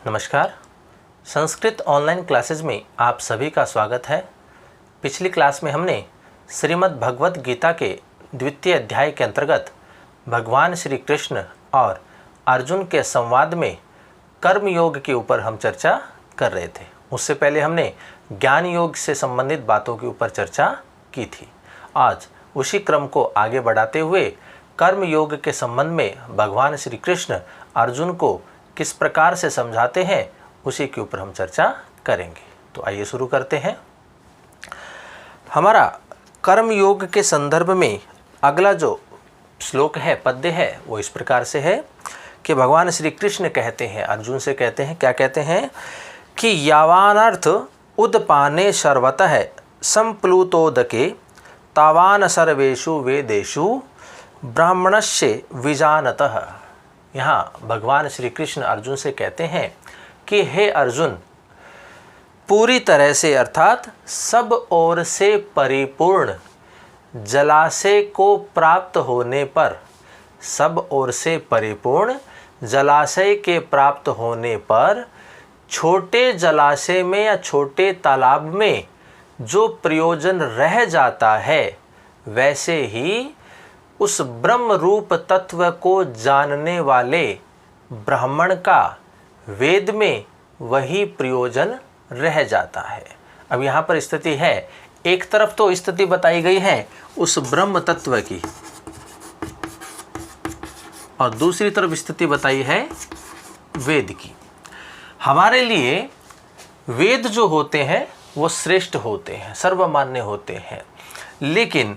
नमस्कार। Sanskrit online classes में आप सभी का स्वागत है। पिछली क्लास में हमने श्रीमद् भगवत गीता के द्वितीय अध्याय के अंतर्गत भगवान श्री कृष्ण और अर्जुन के संवाद में कर्म योग के ऊपर हम चर्चा कर रहे थे। उससे पहले हमने ज्ञान योग से संबंधित बातों के ऊपर चर्चा की थी। आज उसी क्रम को आगे बढ़ाते हुए कर्म योग के संबंध में भगवान श्री कृष्ण अर्जुन को किस प्रकार से समझाते हैं उसी के ऊपर हम चर्चा करेंगे। तो आइए शुरू करते हैं। हमारा कर्म योग के संदर्भ में अगला जो श्लोक है, पद्य है, वो इस प्रकार से है कि भगवान श्री कृष्ण कहते हैं, अर्जुन से कहते हैं, क्या कहते हैं कि यावानर्थ उदपाने सर्वतः संप्लुतोदके तावान सर्वेषु वेदेषु ब्राह्मणस्य विजानतः। यहाँ भगवान श्री कृष्ण अर्जुन से कहते हैं कि हे अर्जुन, पूरी तरह से अर्थात सब ओर से परिपूर्ण जलाशय को प्राप्त होने पर, सब ओर से परिपूर्ण जलाशय के प्राप्त होने पर छोटे जलाशय में या छोटे तालाब में जो प्रयोजन रह जाता है, वैसे ही उस ब्रह्म रूप तत्व को जानने वाले ब्राह्मण का वेद में वही प्रयोजन रह जाता है। अब यहाँ पर स्थिति है, एक तरफ तो स्थिति बताई गई है उस ब्रह्म तत्व की और दूसरी तरफ स्थिति बताई है वेद की। हमारे लिए वेद जो होते हैं वो श्रेष्ठ होते हैं, सर्वमान्य होते हैं, लेकिन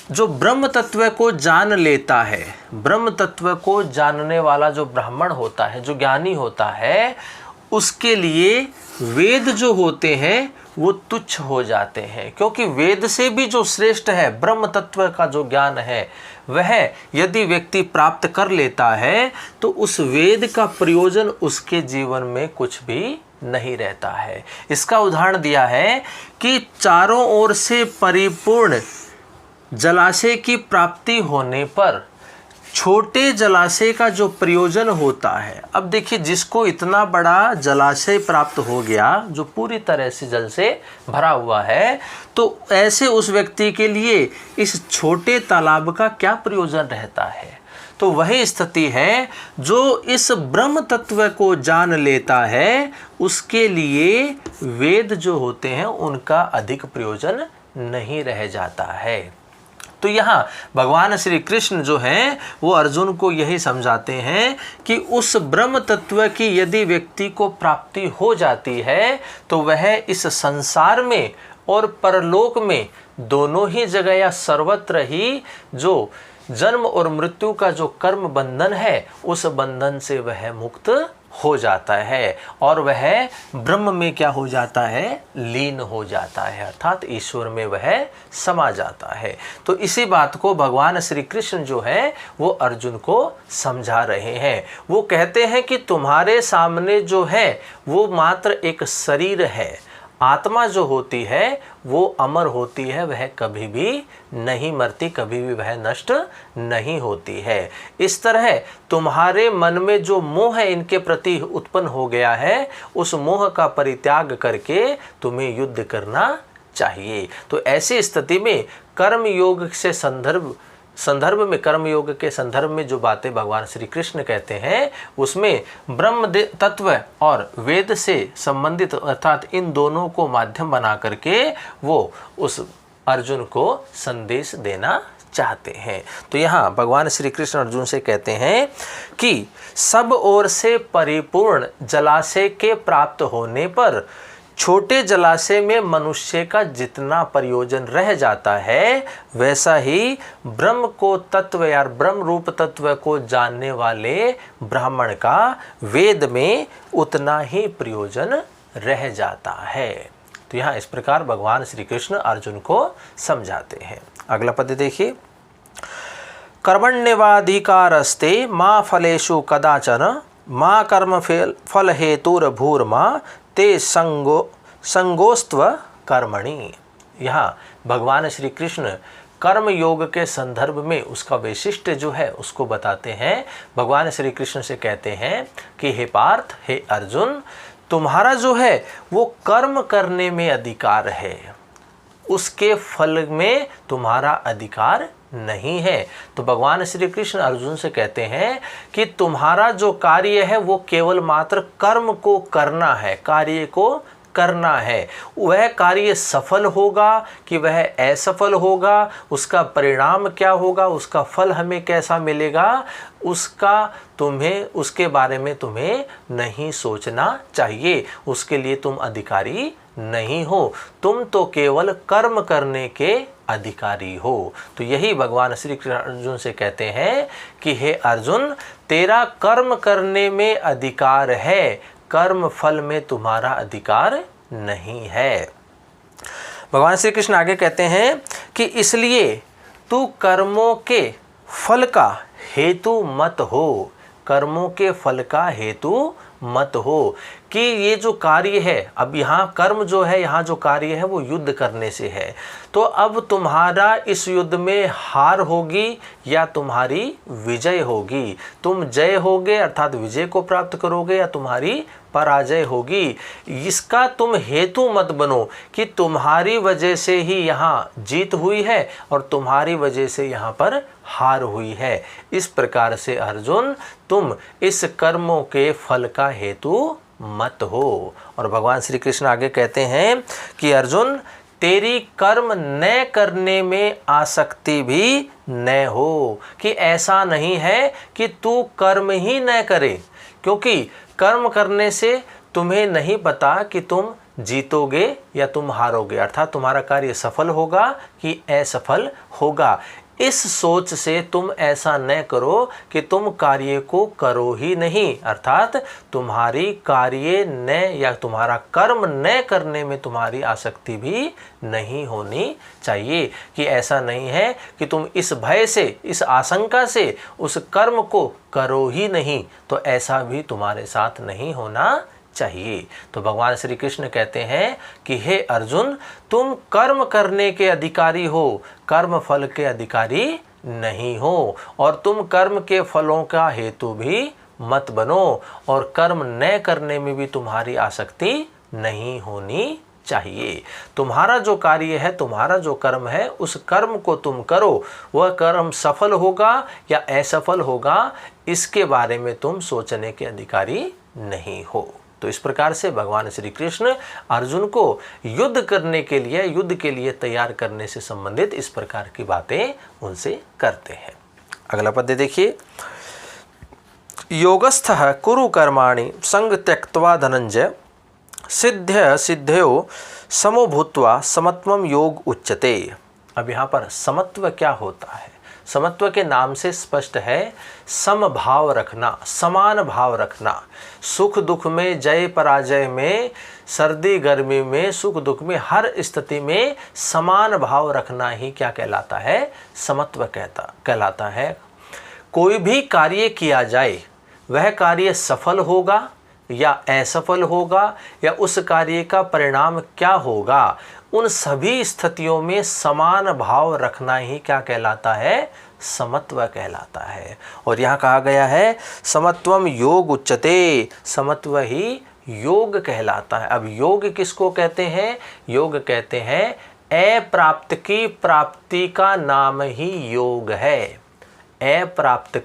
जो ब्रह्म तत्व को जान लेता है, ब्रह्म तत्व को जानने वाला जो ब्राह्मण होता है, जो ज्ञानी होता है, उसके लिए वेद जो होते हैं वो तुच्छ हो जाते हैं। क्योंकि वेद से भी जो श्रेष्ठ है, ब्रह्म तत्व का जो ज्ञान है, वह यदि व्यक्ति प्राप्त कर लेता है तो उस वेद का प्रयोजन उसके जीवन में कुछ भी नहीं रहता है। इसका उदाहरण दिया है कि चारों ओर से परिपूर्ण जलाशय की प्राप्ति होने पर छोटे जलाशय का जो प्रयोजन होता है, अब देखिए जिसको इतना बड़ा जलाशय प्राप्त हो गया जो पूरी तरह से जल से भरा हुआ है, तो ऐसे उस व्यक्ति के लिए इस छोटे तालाब का क्या प्रयोजन रहता है। तो वही स्थिति है, जो इस ब्रह्म तत्व को जान लेता है उसके लिए वेद जो होते हैं उनका अधिक प्रयोजन नहीं रह जाता है। तो यहाँ भगवान श्री कृष्ण जो हैं वो अर्जुन को यही समझाते हैं कि उस ब्रह्म तत्व की यदि व्यक्ति को प्राप्ति हो जाती है तो वह इस संसार में और परलोक में दोनों ही जगह या सर्वत्र ही जो जन्म और मृत्यु का जो कर्म बंधन है उस बंधन से वह मुक्त हो जाता है और वह ब्रह्म में क्या हो जाता है, लीन हो जाता है, अर्थात ईश्वर में वह समा जाता है। तो इसी बात को भगवान श्री कृष्ण जो है वो अर्जुन को समझा रहे हैं। वो कहते हैं कि तुम्हारे सामने जो है वो मात्र एक शरीर है, आत्मा जो होती है वो अमर होती है, वह कभी भी नहीं मरती, कभी भी वह नष्ट नहीं होती है। इस तरह तुम्हारे मन में जो मोह है इनके प्रति उत्पन्न हो गया है, उस मोह का परित्याग करके तुम्हें युद्ध करना चाहिए। तो ऐसी स्थिति में कर्म योग से संदर्भ में कर्म योग के संदर्भ में जो बातें भगवान श्री कृष्ण कहते हैं उसमें ब्रह्म तत्व और वेद से संबंधित अर्थात इन दोनों को माध्यम बना करके वो उस अर्जुन को संदेश देना चाहते हैं। तो यहाँ भगवान श्री कृष्ण अर्जुन से कहते हैं कि सब ओर से परिपूर्ण जलाशय के प्राप्त होने पर छोटे जलाशय में मनुष्य का जितना प्रयोजन रह जाता है, वैसा ही ब्रह्म को तत्व या ब्रह्म रूप तत्व को जानने वाले ब्राह्मण का वेद में उतना ही प्रयोजन रह जाता है। तो यहाँ इस प्रकार भगवान श्री कृष्ण अर्जुन को समझाते हैं। अगला पद देखिए, कर्मण्येवाधिकारस्ते मा फलेषु कदाचन मा कर्म फल हेतुर्भूर्मा ते संगोस्त्व कर्मणि। यहाँ भगवान श्री कृष्ण कर्म योग के संदर्भ में उसका वैशिष्ट्य जो है उसको बताते हैं। भगवान श्री कृष्ण से कहते हैं कि हे पार्थ, हे अर्जुन, तुम्हारा जो है वो कर्म करने में अधिकार है, उसके फल में तुम्हारा अधिकार नहीं है। तो भगवान श्री कृष्ण अर्जुन से कहते हैं कि तुम्हारा जो कार्य है वो केवल मात्र कर्म को करना है, कार्य को करना है। वह कार्य सफल होगा कि वह असफल होगा, उसका परिणाम क्या होगा, उसका फल हमें कैसा मिलेगा, उसके बारे में तुम्हें नहीं सोचना चाहिए। उसके लिए तुम अधिकारी नहीं हो, तुम तो केवल कर्म करने के अधिकारी हो। तो यही भगवान श्री कृष्ण अर्जुन से कहते हैं कि हे अर्जुन, तेरा कर्म करने में अधिकार है, कर्म फल में तुम्हारा अधिकार नहीं है। भगवान श्री कृष्ण आगे कहते हैं कि इसलिए तू कर्मों के फल का हेतु मत हो, कर्मों के फल का हेतु मत हो। कि ये जो कार्य है, अब यहाँ कर्म जो है, यहाँ जो कार्य है वो युद्ध करने से है। तो अब तुम्हारा इस युद्ध में हार होगी या तुम्हारी विजय होगी, तुम जय होगे अर्थात विजय को प्राप्त करोगे या तुम्हारी पराजय होगी। इसका तुम हेतु मत बनो कि तुम्हारी वजह से ही यहाँ जीत हुई है और तुम्हारी वजह से यहाँ पर हार हुई है। इस प्रकार से अर्जुन, तुम इस कर्मों के फल का हेतु मत हो। और भगवान श्री कृष्ण आगे कहते हैं कि अर्जुन, तेरी कर्म न करने में आसक्ति भी न हो। कि ऐसा नहीं है कि तू कर्म ही न करे, क्योंकि कर्म करने से तुम्हें नहीं पता कि तुम जीतोगे या तुम हारोगे, अर्थात तुम्हारा कार्य सफल होगा कि असफल होगा। इस सोच से तुम ऐसा न करो कि तुम कार्य को करो ही नहीं, अर्थात तुम्हारी कार्य न या तुम्हारा कर्म न करने में तुम्हारी आसक्ति भी नहीं होनी चाहिए। कि ऐसा नहीं है कि तुम इस भय से, इस आशंका से उस कर्म को करो ही नहीं, तो ऐसा भी तुम्हारे साथ नहीं होना चाहिए। तो भगवान श्री कृष्ण कहते हैं कि हे अर्जुन, तुम कर्म करने के अधिकारी हो, कर्म फल के अधिकारी नहीं हो। और तुम कर्म के फलों का हेतु भी मत बनो और कर्म न करने में भी तुम्हारी आसक्ति नहीं होनी चाहिए। तुम्हारा जो कार्य है, तुम्हारा जो कर्म है, उस कर्म को तुम करो। वह कर्म सफल होगा या असफल होगा, इसके बारे में तुम सोचने के अधिकारी नहीं हो। तो इस प्रकार से भगवान श्री कृष्ण अर्जुन को युद्ध करने के लिए, युद्ध के लिए तैयार करने से संबंधित इस प्रकार की बातें उनसे करते हैं। अगला पद देखिए, योगस्थः कुरु कर्माणि संग त्यक्त्वा धनंजय सिद्ध्य सिद्ध्यो समो भूत्वा समत्वम योग उच्यते। अब यहाँ पर समत्व क्या होता है? समत्व के नाम से स्पष्ट है समभाव रखना, समान भाव रखना। सुख दुख में, जय पराजय में, सर्दी गर्मी में, सुख दुख में, हर स्थिति में समान भाव रखना ही क्या कहलाता है? समत्व कहलाता है। कोई भी कार्य किया जाए, वह कार्य सफल होगा या असफल होगा या उस कार्य का परिणाम क्या होगा, उन सभी स्थितियों में समान भाव रखना ही क्या कहलाता है? समत्व कहलाता है। और यहाँ कहा गया है समत्वम योग उच्यते, समत्व ही योग कहलाता है। अब योग किसको कहते हैं? योग कहते हैं अप्राप्त की प्राप्ति का नाम ही योग है। अप्राप्त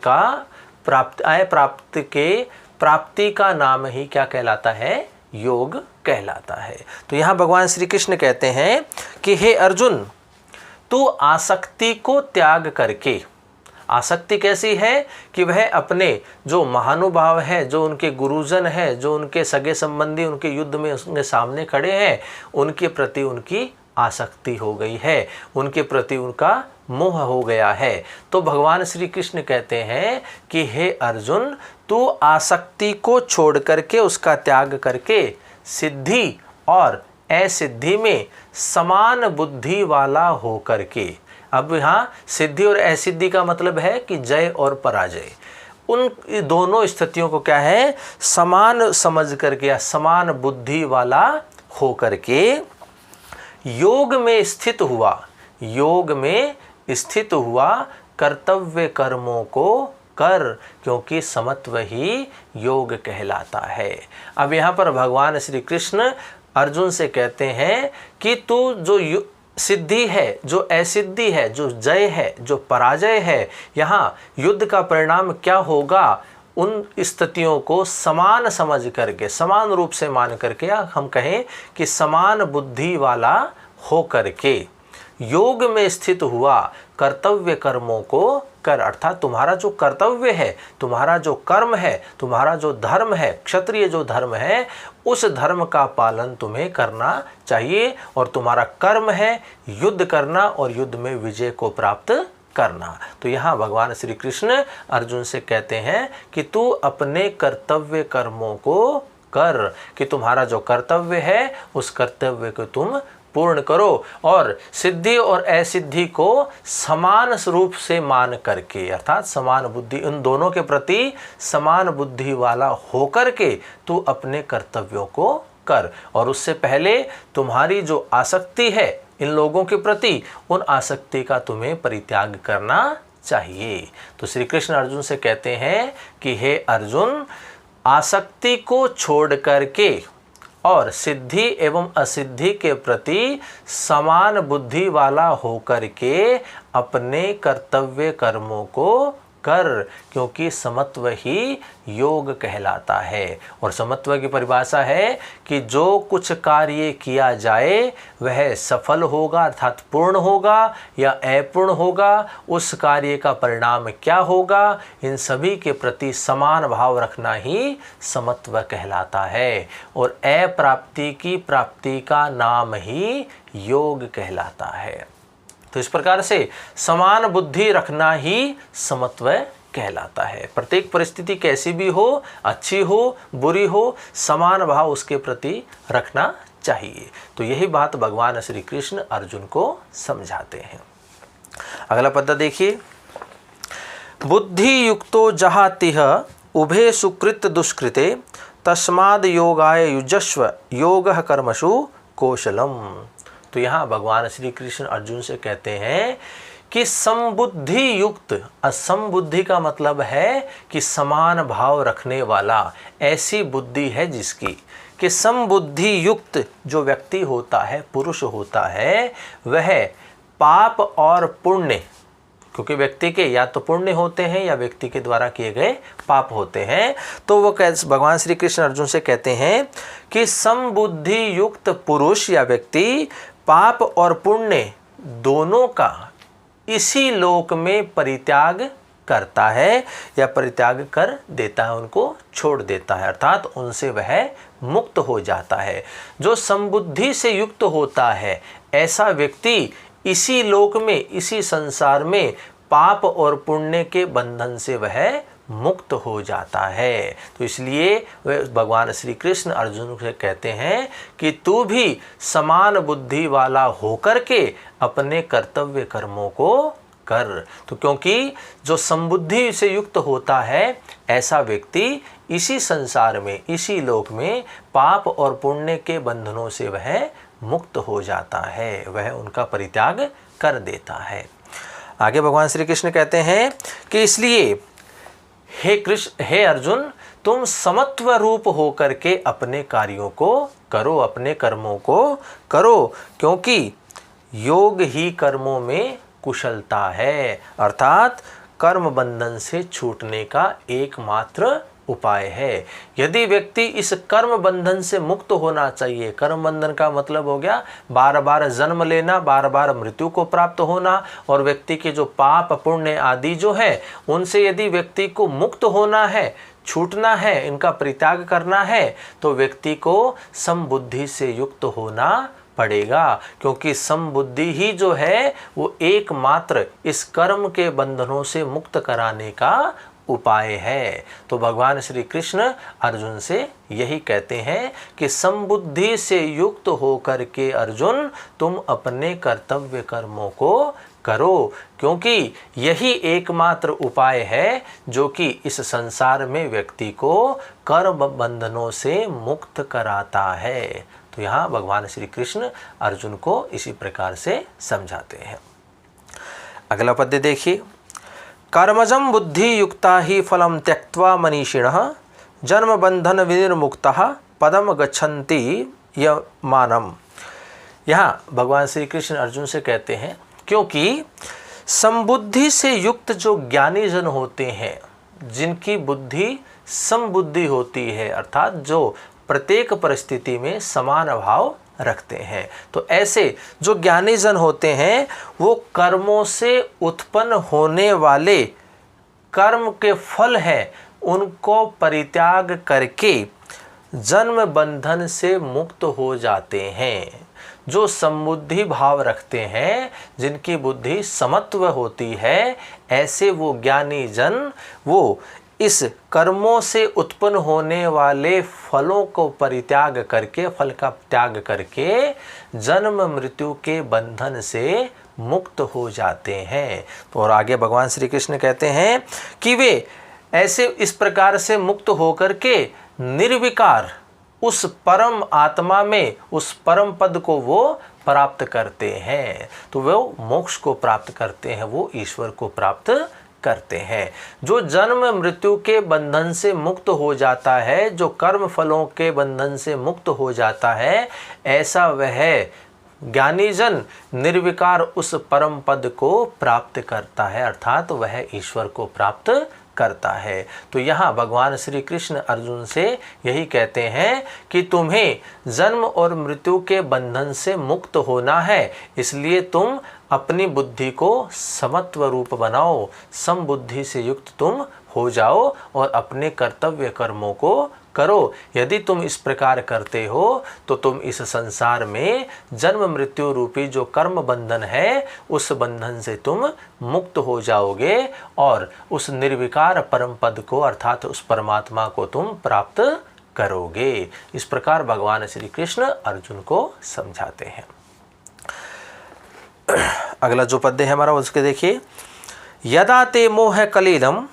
के प्राप्ति का नाम ही क्या कहलाता है? योग कहलाता है। तो यहाँ भगवान श्री कृष्ण कहते हैं कि हे अर्जुन, तू आसक्ति को त्याग करके, आसक्ति कैसी है कि वह अपने जो महानुभाव है, जो उनके गुरुजन है, जो उनके सगे संबंधी उनके युद्ध में उनके सामने खड़े हैं, उनके प्रति उनकी आसक्ति हो गई है, उनके प्रति उनका मोह हो गया है। तो भगवान श्री कृष्ण कहते हैं कि हे अर्जुन, तू आसक्ति को छोड़ करके, उसका त्याग करके सिद्धि और असिद्धि में समान बुद्धि वाला हो करके। अब यहाँ सिद्धि और असिद्धि का मतलब है कि जय और पराजय, उन दोनों स्थितियों को क्या है? समान समझ करके या समान बुद्धि वाला हो करके योग में स्थित हुआ, योग में स्थित हुआ कर्तव्य कर्मों को कर, क्योंकि समत्व ही योग कहलाता है। अब यहाँ पर भगवान श्री कृष्ण अर्जुन से कहते हैं कि तू जो सिद्धि है, जो असिद्धि है, जो जय है, जो पराजय है, यहाँ युद्ध का परिणाम क्या होगा, उन स्थितियों को समान समझ करके, समान रूप से मान करके, हम कहें कि समान बुद्धि वाला हो करके योग में स्थित हुआ कर्तव्य कर्मों को कर। अर्थात तुम्हारा जो कर्तव्य है, तुम्हारा जो कर्म है, तुम्हारा जो धर्म है, क्षत्रिय जो धर्म है, उस धर्म का पालन तुम्हें करना चाहिए। और तुम्हारा कर्म है युद्ध करना और युद्ध में विजय को प्राप्त करना। तो यहाँ भगवान श्री कृष्ण अर्जुन से कहते हैं कि तू अपने कर्तव्य कर्मों को कर, कि तुम्हारा जो कर्तव्य है उस कर्तव्य को तुम पूर्ण करो, और सिद्धि और असिद्धि को समान रूप से मान करके, अर्थात समान बुद्धि, उन दोनों के प्रति समान बुद्धि वाला होकर के तू अपने कर्तव्यों को कर। और उससे पहले तुम्हारी जो आसक्ति है इन लोगों के प्रति, उन आसक्ति का तुम्हें परित्याग करना चाहिए। तो श्री कृष्ण अर्जुन से कहते हैं कि हे अर्जुन, आसक्ति को छोड़ करके और सिद्धि एवं असिद्धि के प्रति समान बुद्धि वाला होकर के अपने कर्तव्य कर्मों को कर, क्योंकि समत्व ही योग कहलाता है। और समत्व की परिभाषा है कि जो कुछ कार्य किया जाए वह सफल होगा, अर्थात पूर्ण होगा या अपूर्ण होगा, उस कार्य का परिणाम क्या होगा, इन सभी के प्रति समान भाव रखना ही समत्व कहलाता है। और अप्राप्ति की प्राप्ति का नाम ही योग कहलाता है। तो इस प्रकार से समान बुद्धि रखना ही समत्व कहलाता है। प्रत्येक परिस्थिति कैसी भी हो, अच्छी हो, बुरी हो, समान भाव उसके प्रति रखना चाहिए। तो यही बात भगवान श्री कृष्ण अर्जुन को समझाते हैं। अगला पद्य देखिए, बुद्धि युक्तो जहातिह उभे सुकृत दुष्कृते तस्माद् योगाय युजस्व योगः कर्मसु कौशलम। तो यहाँ भगवान श्री कृष्ण अर्जुन से कहते हैं कि समबुद्धि युक्त, असमबुद्धि का मतलब है कि समान भाव रखने वाला, ऐसी बुद्धि है जिसकी, कि समबुद्धि युक्त जो व्यक्ति होता है, पुरुष होता है, वह पाप और पुण्य, क्योंकि व्यक्ति के या तो पुण्य होते हैं या व्यक्ति के द्वारा किए गए पाप होते हैं, तो वो भगवान श्री कृष्ण अर्जुन से कहते हैं कि समबुद्धि युक्त पुरुष या व्यक्ति पाप और पुण्य दोनों का इसी लोक में परित्याग करता है या परित्याग कर देता है, उनको छोड़ देता है, अर्थात उनसे वह मुक्त हो जाता है। जो समबुद्धि से युक्त होता है ऐसा व्यक्ति इसी लोक में, इसी संसार में पाप और पुण्य के बंधन से वह मुक्त हो जाता है। तो इसलिए वे भगवान श्री कृष्ण अर्जुन से कहते हैं कि तू भी समान बुद्धि वाला होकर के अपने कर्तव्य कर्मों को कर। तो क्योंकि जो समबुद्धि से युक्त होता है ऐसा व्यक्ति इसी संसार में, इसी लोक में पाप और पुण्य के बंधनों से वह मुक्त हो जाता है, वह उनका परित्याग कर देता है। आगे भगवान श्री कृष्ण कहते हैं कि इसलिए हे अर्जुन, तुम समत्व रूप होकर के अपने कार्यों को करो, अपने कर्मों को करो, क्योंकि योग ही कर्मों में कुशलता है, अर्थात कर्म बंधन से छूटने का एकमात्र उपाय है। यदि व्यक्ति इस कर्म बंधन से मुक्त होना चाहिए, कर्म बंधन का मतलब हो गया बार बार जन्म लेना, बार बार मृत्यु को प्राप्त होना, और व्यक्ति के जो पाप पुण्य आदि जो है उनसे यदि व्यक्ति को मुक्त होना है, छूटना है, इनका परित्याग करना है, तो व्यक्ति को समबुद्धि से युक्त होना पड़ेगा, क्योंकि समबुद्धि ही जो है वो एकमात्र इस कर्म के बंधनों से मुक्त कराने का उपाय है। तो भगवान श्री कृष्ण अर्जुन से यही कहते हैं कि समबुद्धि से युक्त होकर के अर्जुन तुम अपने कर्तव्य कर्मों को करो, क्योंकि यही एकमात्र उपाय है जो कि इस संसार में व्यक्ति को कर्म बंधनों से मुक्त कराता है। तो यहाँ भगवान श्री कृष्ण अर्जुन को इसी प्रकार से समझाते हैं। अगला पद्य देखिए। कर्मजं बुद्धि युक्ता ही फलम त्यक्त्वा मनीषिणः जन्म बंधन विनिर्मुक्तः पदम गच्छन्ति यमानम। यहाँ भगवान श्री कृष्ण अर्जुन से कहते हैं, क्योंकि समबुद्धि से युक्त जो ज्ञानी जन होते हैं, जिनकी बुद्धि समबुद्धि होती है, अर्थात जो प्रत्येक परिस्थिति में समान भाव रखते हैं, तो ऐसे जो ज्ञानी जन होते हैं वो कर्मों से उत्पन्न होने वाले कर्म के फल है उनको परित्याग करके जन्म बंधन से मुक्त हो जाते हैं। जो समबुद्धि भाव रखते हैं, जिनकी बुद्धि समत्व होती है, ऐसे वो ज्ञानी जन वो इस कर्मों से उत्पन्न होने वाले फलों को परित्याग करके, फल का त्याग करके जन्म मृत्यु के बंधन से मुक्त हो जाते हैं। तो और आगे भगवान श्री कृष्ण कहते हैं कि वे ऐसे इस प्रकार से मुक्त होकर के निर्विकार उस परम आत्मा में उस परम पद को वो प्राप्त करते हैं। तो वो मोक्ष को प्राप्त करते हैं, वो ईश्वर को प्राप्त करते हैं। जो जन्म मृत्यु के बंधन से मुक्त हो जाता है, जो कर्म फलों के बंधन से मुक्त हो जाता है, ऐसा वह ज्ञानी जन निर्विकार उस परम पद को प्राप्त करता है, अर्थात वह ईश्वर को प्राप्त करता है। तो यहाँ भगवान श्री कृष्ण अर्जुन से यही कहते हैं कि तुम्हें जन्म और मृत्यु के बंधन से मुक्त होना है, इसलिए तुम अपनी बुद्धि को समत्व रूप बनाओ, समबुद्धि से युक्त तुम हो जाओ और अपने कर्तव्य कर्मों को करो। यदि तुम इस प्रकार करते हो तो तुम इस संसार में जन्म मृत्यु रूपी जो कर्म बंधन है उस बंधन से तुम मुक्त हो जाओगे और उस निर्विकार परम पद को अर्थात उस परमात्मा को तुम प्राप्त करोगे। इस प्रकार भगवान श्री कृष्ण अर्जुन को समझाते हैं। अगला जो पद्य है हमारा उसके देखिए। यदा ते मोह कलीलम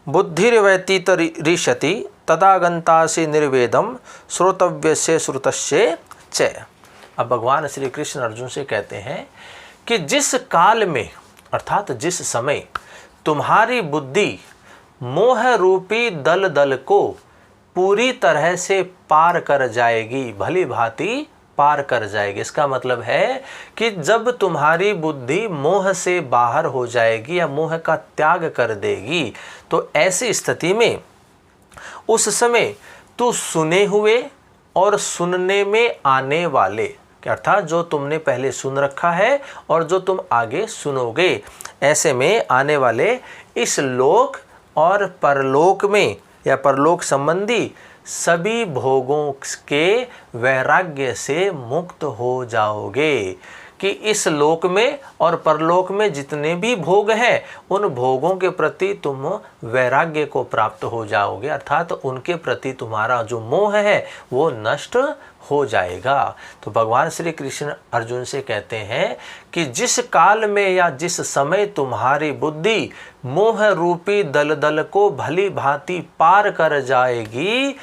बुद्धिर्व्यतीत ऋषति तदा गंतासि निर्वेदम श्रोतव्यस्य श्रुतस्य च। अब भगवान श्री कृष्ण अर्जुन से कहते हैं कि जिस काल में अर्थात जिस समय तुम्हारी बुद्धि मोह रूपी दल दल को पूरी तरह से पार कर जाएगी, भली भांति पार कर जाएगी। इसका मतलब है कि जब तुम्हारी बुद्धि मोह से बाहर हो जाएगी या मोह का त्याग कर देगी, तो ऐसी स्थिति में उस समय तू सुने हुए और सुनने में आने वाले, अर्थात जो तुमने पहले सुन रखा है और जो तुम आगे सुनोगे, ऐसे में आने वाले इस लोक और परलोक में या परलोक संबंधी सभी भोगों के वैराग्य से मुक्त हो जाओगे। कि इस लोक में और परलोक में जितने भी भोग हैं उन भोगों के प्रति तुम वैराग्य को प्राप्त हो जाओगे, अर्थात उनके प्रति तुम्हारा जो मोह है वो नष्ट हो जाएगा। तो भगवान श्री कृष्ण अर्जुन से कहते हैं कि जिस काल में या जिस समय तुम्हारी बुद्धि मोह रूपी दलदल को भली भांति पार कर जाएगी,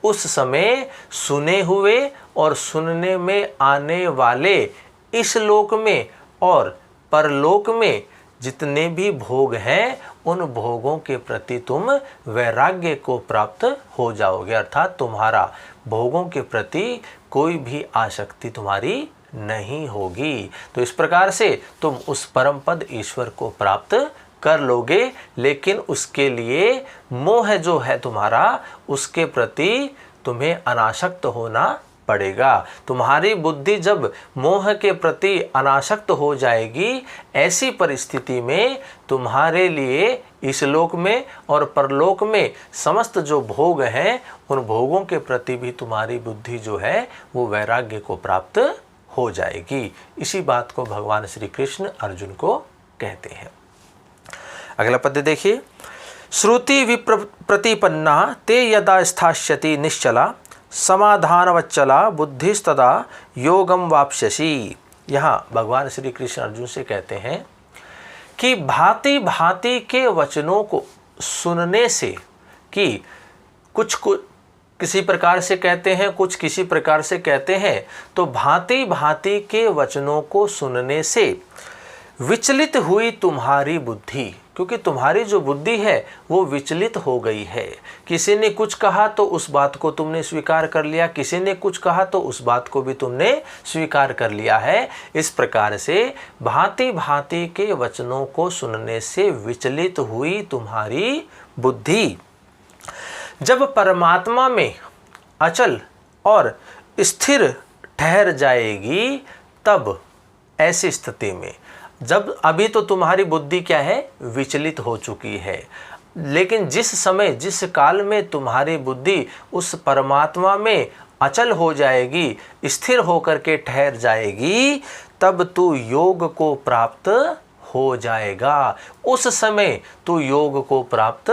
उस समय सुने हुए और सुनने में आने वाले इस लोक में और परलोक में जितने भी भोग हैं उन भोगों के प्रति तुम वैराग्य को प्राप्त हो जाओगे, अर्थात तुम्हारा भोगों के प्रति कोई भी आसक्ति तुम्हारी नहीं होगी। तो इस प्रकार से तुम उस परम पद ईश्वर को प्राप्त कर लोगे, लेकिन उसके लिए मोह जो है तुम्हारा उसके प्रति तुम्हें अनासक्त होना पड़ेगा। तुम्हारी बुद्धि जब मोह के प्रति अनासक्त हो जाएगी, ऐसी परिस्थिति में तुम्हारे लिए इस लोक में और परलोक में समस्त जो भोग हैं उन भोगों के प्रति भी तुम्हारी बुद्धि जो है वो वैराग्य को प्राप्त हो जाएगी। इसी बात को भगवान श्री कृष्ण अर्जुन को कहते हैं। अगला पद्य देखिए। श्रुति विप्रतिपन्ना ते यदा स्थास्यति निश्चला समाधानवच्चला बुद्धिस्तदा योगम वाप्स्यसि। यहाँ भगवान श्री कृष्ण अर्जुन से कहते हैं कि भांति भांति के वचनों को सुनने से, कि कुछ किसी प्रकार से कहते हैं, कुछ किसी प्रकार से कहते हैं, तो भांति भांति के वचनों को सुनने से विचलित हुई तुम्हारी बुद्धि, क्योंकि तुम्हारी जो बुद्धि है वो विचलित हो गई है। किसी ने कुछ कहा तो उस बात को तुमने स्वीकार कर लिया, किसी ने कुछ कहा तो उस बात को भी तुमने स्वीकार कर लिया है। इस प्रकार से भांति भांति के वचनों को सुनने से विचलित हुई तुम्हारी बुद्धि जब परमात्मा में अचल और स्थिर ठहर जाएगी, तब ऐसी स्थिति में, जब अभी तो तुम्हारी बुद्धि क्या है, विचलित हो चुकी है, लेकिन जिस समय जिस काल में तुम्हारी बुद्धि उस परमात्मा में अचल हो जाएगी, स्थिर होकर के ठहर जाएगी, तब तू योग को प्राप्त हो जाएगा। उस समय तू योग को प्राप्त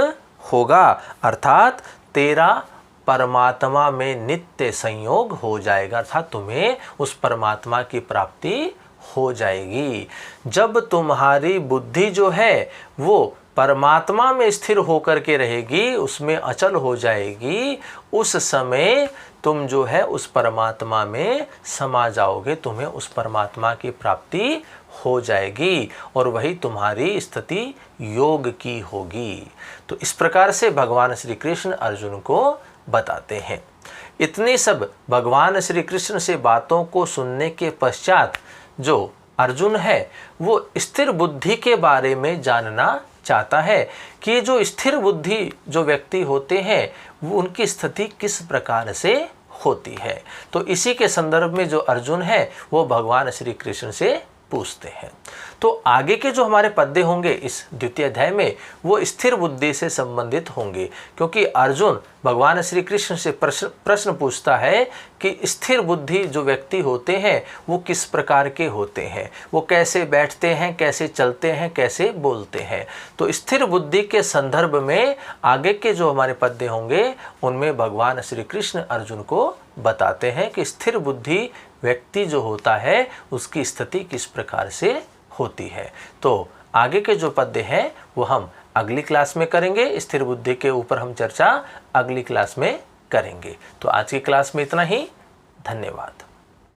होगा, अर्थात तेरा परमात्मा में नित्य संयोग हो जाएगा, अर्थात तुम्हें उस परमात्मा की प्राप्ति हो जाएगी। जब तुम्हारी बुद्धि जो है वो परमात्मा में स्थिर होकर के रहेगी, उसमें अचल हो जाएगी, उस समय तुम जो है उस परमात्मा में समा जाओगे, तुम्हें उस परमात्मा की प्राप्ति हो जाएगी और वही तुम्हारी स्थिति योग की होगी। तो इस प्रकार से भगवान श्री कृष्ण अर्जुन को बताते हैं। इतनी सब भगवान श्री कृष्ण से बातों को सुनने के पश्चात जो अर्जुन है वो स्थिर बुद्धि के बारे में जानना चाहता है कि जो स्थिर बुद्धि जो व्यक्ति होते हैं वो उनकी स्थिति किस प्रकार से होती है। तो इसी के संदर्भ में जो अर्जुन है वो भगवान श्री कृष्ण से पूछते हैं। तो आगे के जो हमारे पद्य होंगे इस द्वितीय अध्याय में वो स्थिर बुद्धि से संबंधित होंगे, क्योंकि अर्जुन भगवान श्री कृष्ण से प्रश्न पूछता है कि स्थिर बुद्धि जो व्यक्ति होते हैं वो किस प्रकार के होते हैं, वो कैसे बैठते हैं, कैसे चलते हैं, कैसे बोलते हैं। तो स्थिर बुद्धि के संदर्भ में आगे के जो हमारे पद्य होंगे उनमें भगवान श्री कृष्ण अर्जुन को बताते हैं कि स्थिर बुद्धि व्यक्ति जो होता है उसकी स्थिति किस प्रकार से होती है। तो आगे के जो पद्य हैं वो हम अगली क्लास में करेंगे। स्थिर बुद्धि के ऊपर हम चर्चा अगली क्लास में करेंगे। तो आज की क्लास में इतना ही। धन्यवाद।